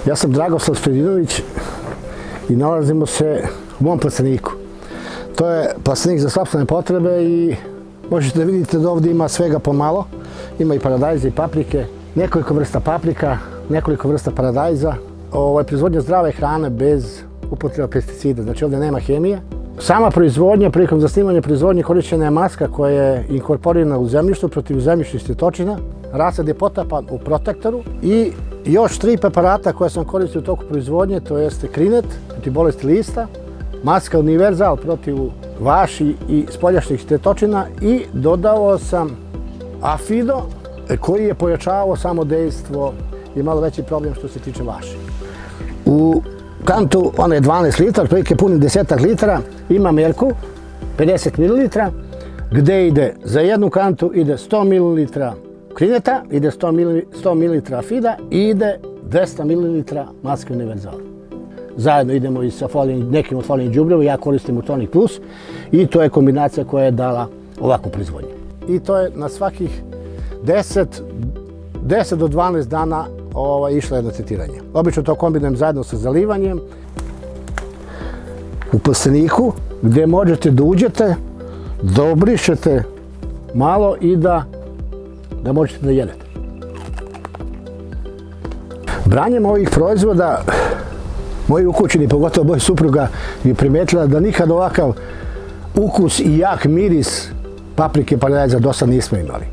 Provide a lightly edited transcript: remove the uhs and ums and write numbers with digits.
Ja sam Dragoslav Stojinović i nalazimo se u mom plasteniku. To je plastenik za sopstvene potrebe i možete da vidite da ovdje ima svega pomalo. Ima i paradajza i paprike, nekoliko vrsta paprika, nekoliko vrsta paradajza. Ovo je proizvodnja zdrave hrane bez upotreba pesticida, znači ovdje nema hemije. Sama proizvodnja, prilikom zasnivanja proizvodnje korišćena je maska koja je inkorporirana u zemljištu protiv zemljišnih štetočina. Rasad je potapan u protektoru i još 3 preparata koje sam koristio u toku proizvodnje, to jeste Krinet protiv bolesti lista, maska Univerzal protiv vaši i spoljašnjih štetočina i dodao sam Afido koji je pojačavao samo dejstvo i malo veći problem što se tiče vaši. U kantu, ona je 12 litara, otprilike punim 10 litara, ima merku, 50 ml, gde ide za jednu kantu ide 100 ml Krineta, ide 100 ml Afida i ide 200 ml maske Univerzal. Zajedno idemo i sa nekim od folijenih đubriva, ja koristim Utonic Plus i to je kombinacija koja je dala ovakvu proizvodnju. I to je na svakih 10 do 12 dana išlo jedno tretiranje. Obično to kombinujem zajedno sa zalivanjem u plasteniku gdje možete da uđete, da obrišete malo i da možete da jedete. Branjem ovih proizvoda, moji ukućeni, pogotovo moja supruga, je primetila da nikad ovakav ukus i jak miris paprike paradajza do sad nismo imali.